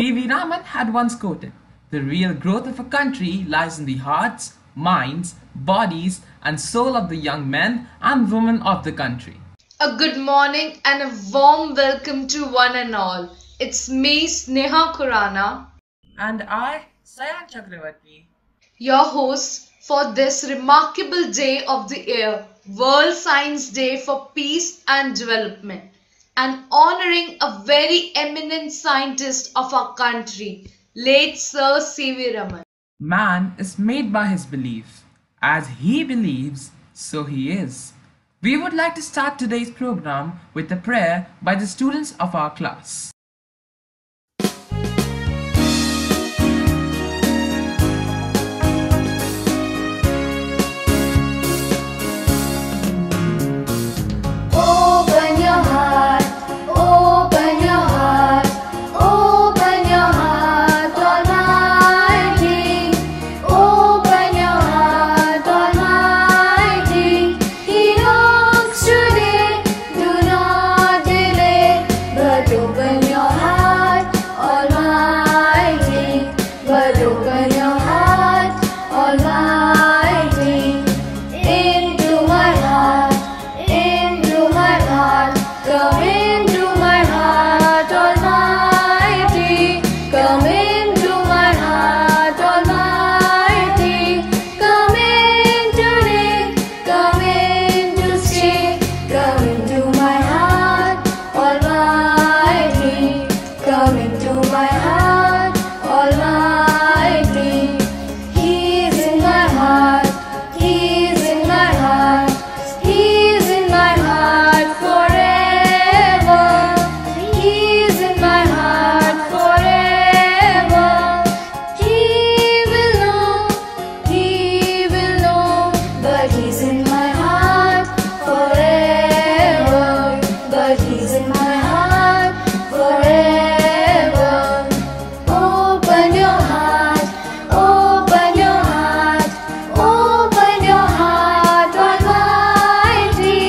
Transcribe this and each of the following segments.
C.V. Raman had once quoted, "The real growth of a country lies in the hearts, minds, bodies, and soul of the young men and women of the country." A good morning and a warm welcome to one and all. It's me, Sneha Khurana, And I, Sayan Chakravarti. your host for this remarkable day of the year, World Science Day for Peace and Development, and honoring a very eminent scientist of our country, late Sir C.V. Raman. Man is made by his belief. As he believes, so he is. We would like to start today's program with a prayer by the students of our class. Open your heart, open your heart, open your heart, Almighty. Open your heart, Almighty. He knocks today, do not delay, but open your heart, Almighty. But open your heart, Almighty. Into my heart. Into my heart, come into my heart, Almighty. Come into my heart, Almighty. Come in today, come in to stay. Come into my heart, Almighty. Come into my heart, Almighty. He's in my heart, He's in my heart. He's in my heart forever. He's in my heart forever. He will know, but He's in my heart forever. But He's in my heart forever. Open your heart, open your heart, open your heart, Almighty.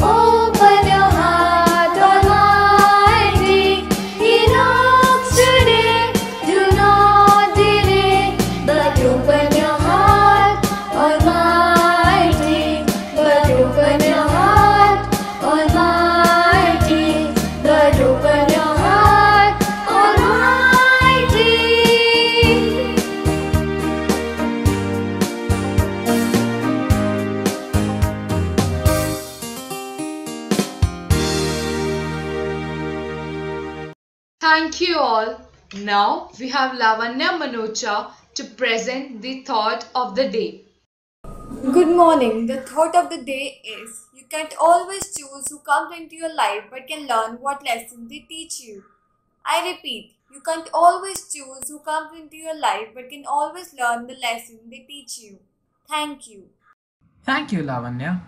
Open your heart, Almighty. He knocks today, do not delay, but open your heart, Almighty. But open your heart, Almighty. But open your heart, Almighty. Thank you all. Now we have Lavanya Manocha to present the thought of the day. Good morning. The thought of the day is you can't always choose who comes into your life but can learn what lessons they teach you. I repeat, you can't always choose who comes into your life but can always learn the lesson they teach you. Thank you. Thank you, Lavanya.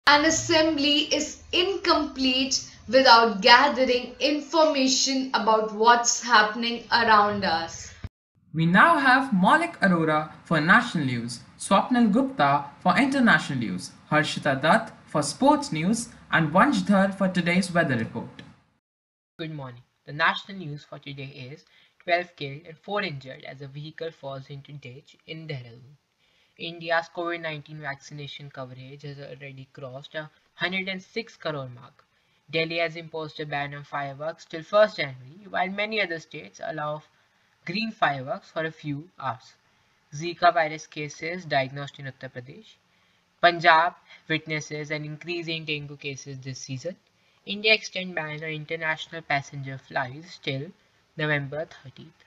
An assembly is incomplete without gathering information about what's happening around us. We now have Maulik Arora for national news, Swapnil Gupta for international news, Harshita Dutt for sports news, and Vanjdhar for today's weather report. Good morning. The national news for today is 12 killed and 4 injured as a vehicle falls into ditch in Dehradun. India's COVID-19 vaccination coverage has already crossed a 106 crore mark. Delhi has imposed a ban on fireworks till 1st January, while many other states allow green fireworks for a few hours. Zika virus cases diagnosed in Uttar Pradesh. Punjab witnesses an increase in dengue cases this season. India extends ban on international passenger flights till November 30th.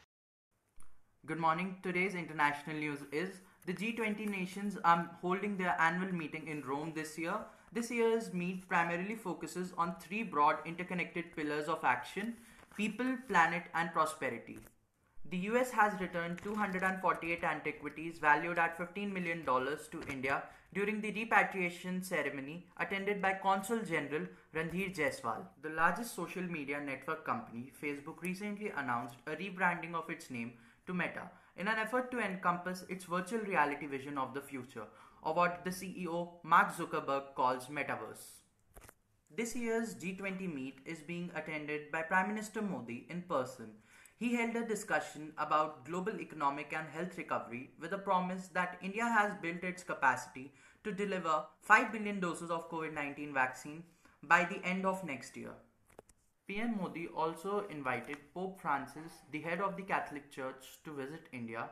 Good morning. Today's international news is the G20 nations are holding their annual meeting in Rome this year. This year's meet primarily focuses on three broad interconnected pillars of action: people, planet, and prosperity. The US has returned 248 antiquities valued at $15 million to India during the repatriation ceremony attended by Consul General Randhir Jaiswal. The largest social media network company, Facebook, recently announced a rebranding of its name to Meta in an effort to encompass its virtual reality vision of the future, or what the CEO Mark Zuckerberg calls Metaverse. This year's G20 meet is being attended by Prime Minister Modi in person. He held a discussion about global economic and health recovery with a promise that India has built its capacity to deliver 5 billion doses of COVID 19 vaccine by the end of next year. PM Modi also invited Pope Francis, the head of the Catholic Church, to visit India.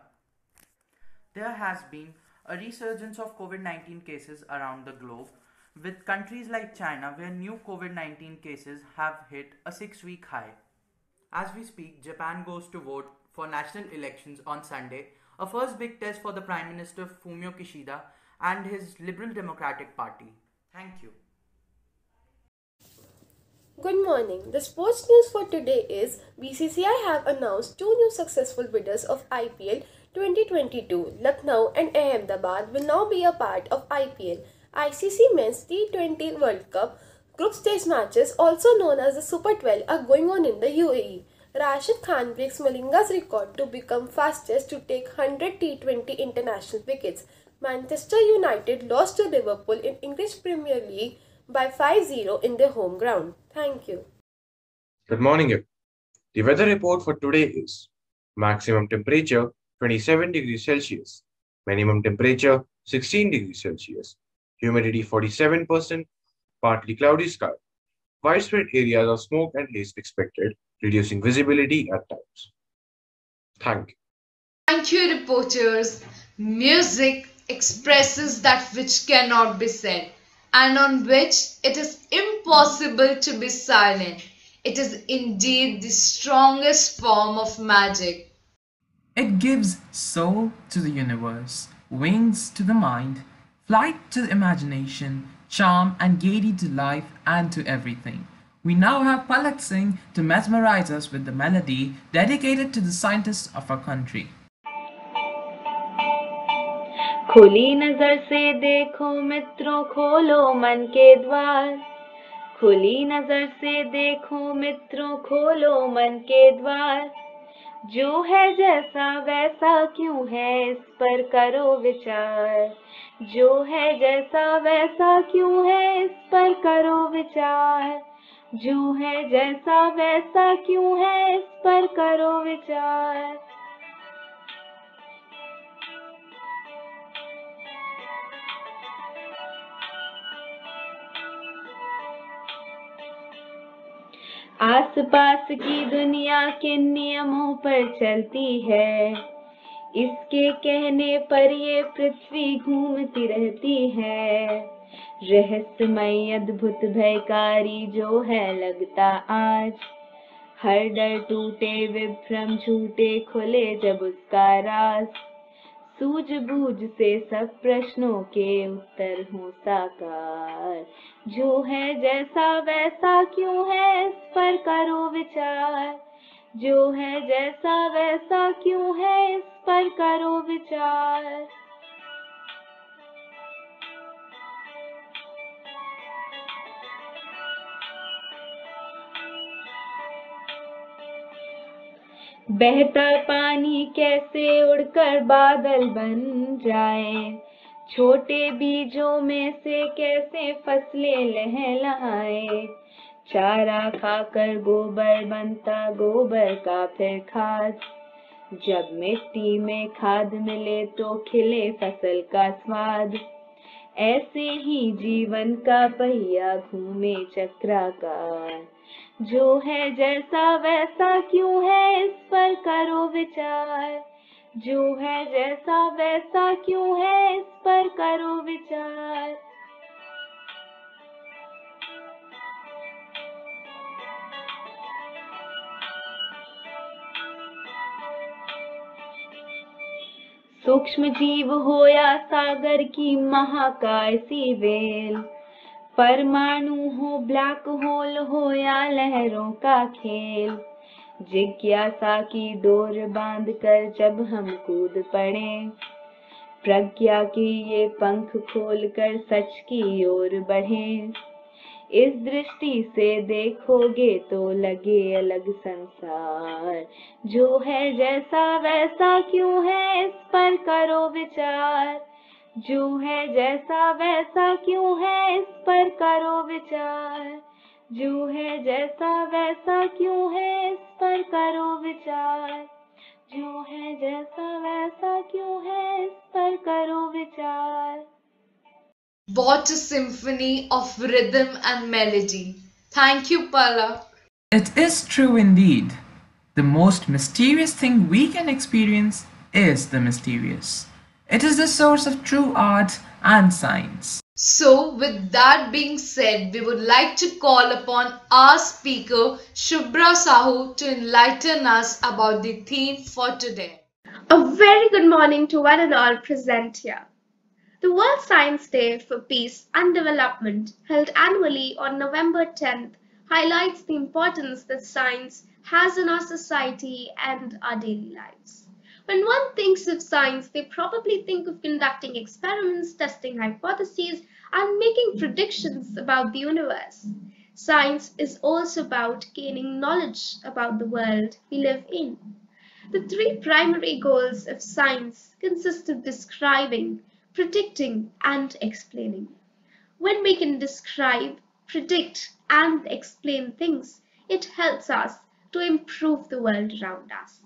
There has been a resurgence of COVID 19 cases around the globe, with countries like China where new COVID 19 cases have hit a 6-week high. As we speak, Japan goes to vote for national elections on Sunday, a first big test for the Prime Minister Fumio Kishida and his Liberal Democratic Party. Thank you. Good morning. The sports news for today is BCCI have announced two new successful bidders of IPL 2022. Lucknow and Ahmedabad will now be a part of IPL. ICC Men's T20 World Cup group stage matches, also known as the Super 12, are going on in the UAE. Rashid Khan breaks Malinga's record to become fastest to take 100 T20 international wickets. Manchester United lost to Liverpool in English Premier League by 5-0 in their home ground. Thank you. Good morning, everyone. The weather report for today is maximum temperature 27 degrees Celsius, minimum temperature 16 degrees Celsius, humidity 47%, partly cloudy sky, widespread areas of smoke and haze expected, reducing visibility at times. Thank you. Thank you, reporters. Music expresses that which cannot be said, and on which it is impossible to be silent. It is indeed the strongest form of magic. It gives soul to the universe, wings to the mind, flight to the imagination, charm and gaiety to life and to everything. We now have Palak Singh to mesmerize us with the melody dedicated to the scientists of our country. खुली नजर से देखो मित्रों, खोलो मन के द्वार। खुली नजर से देखो मित्रों, खोलो मन के द्वार। जो है जैसा वैसा क्यों है, इस पर करो विचार। जो है जैसा वैसा क्यों है, इस पर करो विचार। जो है जैसा वैसा क्यों है, इस पर करो विचार। आस पास की दुनिया किन नियमों पर चलती है, इसके कहने पर ये पृथ्वी घूमती रहती है। रहस्यमय अद्भुत भयकारी जो है लगता आज, हर डर टूटे विभ्रम झूठे खुले जब उसका राज। सूझबूझ से सब प्रश्नों के उत्तर हो साकार। जो है जैसा वैसा क्यों है, इस पर करो विचार। जो है जैसा वैसा क्यों है, इस पर करो विचार। बहता पानी कैसे उड़कर बादल बन जाए, छोटे बीजों में से कैसे फसलें लहलहाए। चारा खाकर गोबर बनता गोबर का फिर खाद, जब मिट्टी में खाद मिले तो खिले फसल का स्वाद। ऐसे ही जीवन का पहिया घूमे चक्राकार। जो है जैसा वैसा क्यों है, इस पर करो विचार। जो है जैसा वैसा क्यों है, इस पर करो विचार। सूक्ष्म जीव हो या सागर की महाकाय सी वेल, परमाणु हो ब्लैक होल हो या लहरों का खेल। जिज्ञासा की डोर बांध कर जब हम कूद पड़े, प्रज्ञा की ये पंख खोल कर सच की ओर बढ़े। इस दृष्टि से देखोगे तो लगे अलग संसार। जो है जैसा वैसा क्यों है, इस पर करो विचार। जो है जैसा वैसा क्यों है, इस पर करो विचार। जो है जैसा वैसा क्यों है, इस पर करो विचार। जो है जैसा वैसा क्यों है, इस पर करो विचार। What a symphony of rhythm and melody. Thank you, Pala. It is true indeed. The most mysterious thing we can experience is the mysterious. It is the source of true art and science. So, with that being said, we would like to call upon our speaker, Shubhra Sahu, to enlighten us about the theme for today. A very good morning to one and all present here. The World Science Day for Peace and Development, held annually on November 10th, highlights the importance that science has in our society and our daily lives. When one thinks of science, they probably think of conducting experiments, testing hypotheses, and making predictions about the universe. Science is also about gaining knowledge about the world we live in. The three primary goals of science consist of describing, predicting, and explaining. When we can describe, predict, and explain things, it helps us to improve the world around us.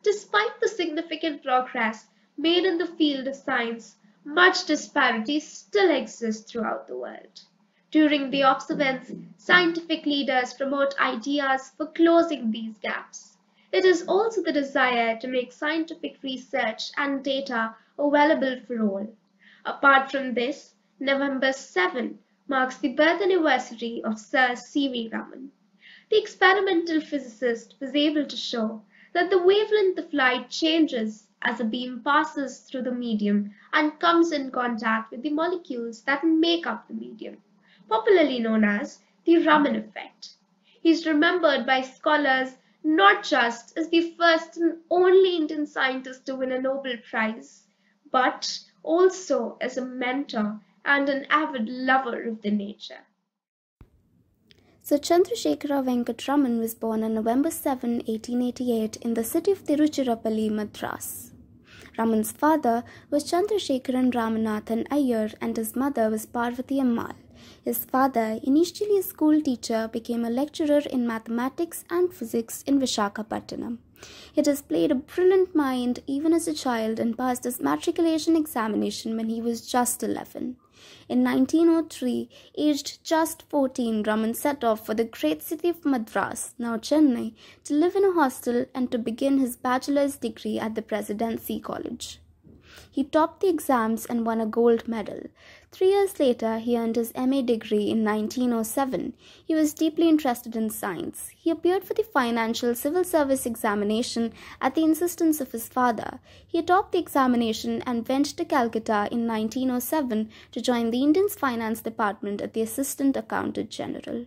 Despite the significant progress made in the field of science, much disparity still exists throughout the world. During the observance, scientific leaders promote ideas for closing these gaps. It is also the desire to make scientific research and data available for all. Apart from this, November 7 marks the birth anniversary of Sir C.V. Raman. The experimental physicist was able to show that the wavelength of light changes as a beam passes through the medium and comes in contact with the molecules that make up the medium, popularly known as the Raman effect. He is remembered by scholars not just as the first and only Indian scientist to win a Nobel Prize, but also as a mentor and an avid lover of the nature. Sir Chandrasekhara Venkat Raman was born on November 7, 1888 in the city of Tiruchirappalli, Madras. Raman's father was Chandrasekharan Ramanathan Iyer and his mother was Parvati Ammal. His father, initially a school teacher, became a lecturer in mathematics and physics in Visakhapatnam. He displayed a brilliant mind even as a child and passed his matriculation examination when he was just 11. In 1903, aged just 14, Raman set off for the great city of Madras, now Chennai, to live in a hostel and to begin his bachelor's degree at the Presidency College. He topped the exams and won a gold medal. 3 years later, he earned his MA degree in 1907. He was deeply interested in science. He appeared for the financial civil service examination at the insistence of his father. He topped the examination and went to Calcutta in 1907 to join the Indian's finance department as the Assistant Accountant General.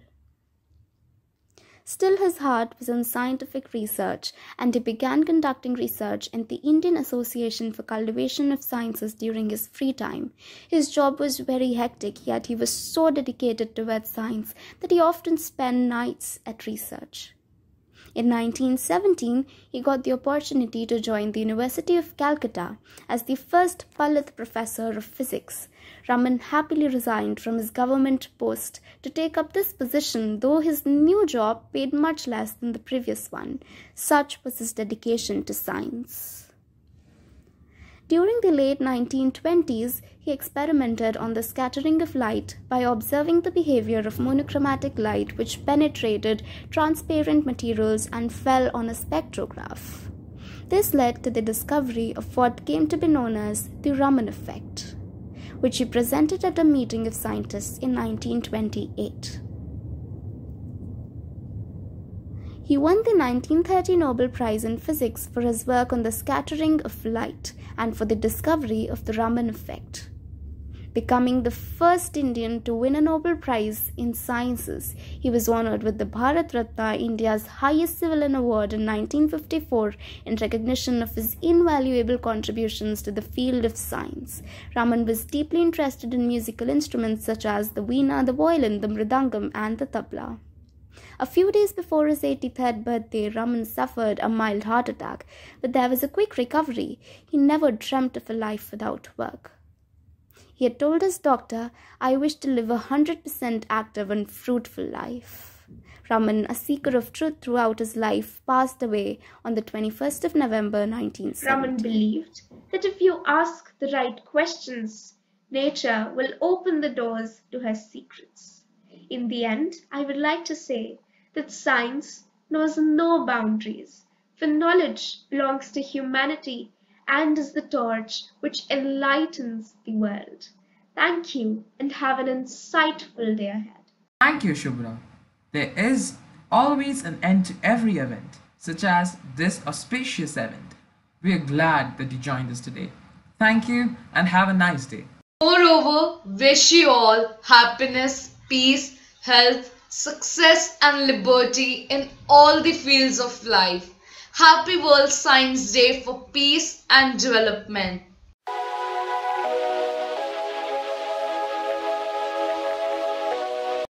Still, his heart was on scientific research, and he began conducting research in the Indian Association for Cultivation of Sciences during his free time. His job was very hectic, yet he was so dedicated towards science that he often spent nights at research. In 1917, he got the opportunity to join the University of Calcutta as the first Palit Professor of Physics. Raman happily resigned from his government post to take up this position, though his new job paid much less than the previous one. Such was his dedication to science. During the late 1920s, he experimented on the scattering of light by observing the behavior of monochromatic light which penetrated transparent materials and fell on a spectrograph. This led to the discovery of what came to be known as the Raman effect, which he presented at a meeting of scientists in 1928. He won the 1930 Nobel Prize in Physics for his work on the scattering of light and for the discovery of the Raman effect. Becoming the first Indian to win a Nobel Prize in Sciences, he was honored with the Bharat Ratna, India's highest civilian award, in 1954 in recognition of his invaluable contributions to the field of science. Raman was deeply interested in musical instruments such as the veena, the violin, the mridangam, and the tabla. A few days before his 83rd birthday, Raman suffered a mild heart attack, but there was a quick recovery. He never dreamt of a life without work. He had told his doctor, "I wish to live 100% active and fruitful life." Raman, a seeker of truth throughout his life, passed away on the 21st of November 1970. Raman believed that if you ask the right questions, nature will open the doors to her secrets. In the end, I would like to say that science knows no boundaries, for knowledge belongs to humanity and is the torch which enlightens the world. Thank you and have an insightful day ahead. Thank you, Shubhra. There is always an end to every event, such as this auspicious event. We are glad that you joined us today. Thank you and have a nice day. Moreover, wish you all happiness, peace, health, success and liberty in all the fields of life. Happy World Science Day for Peace and Development.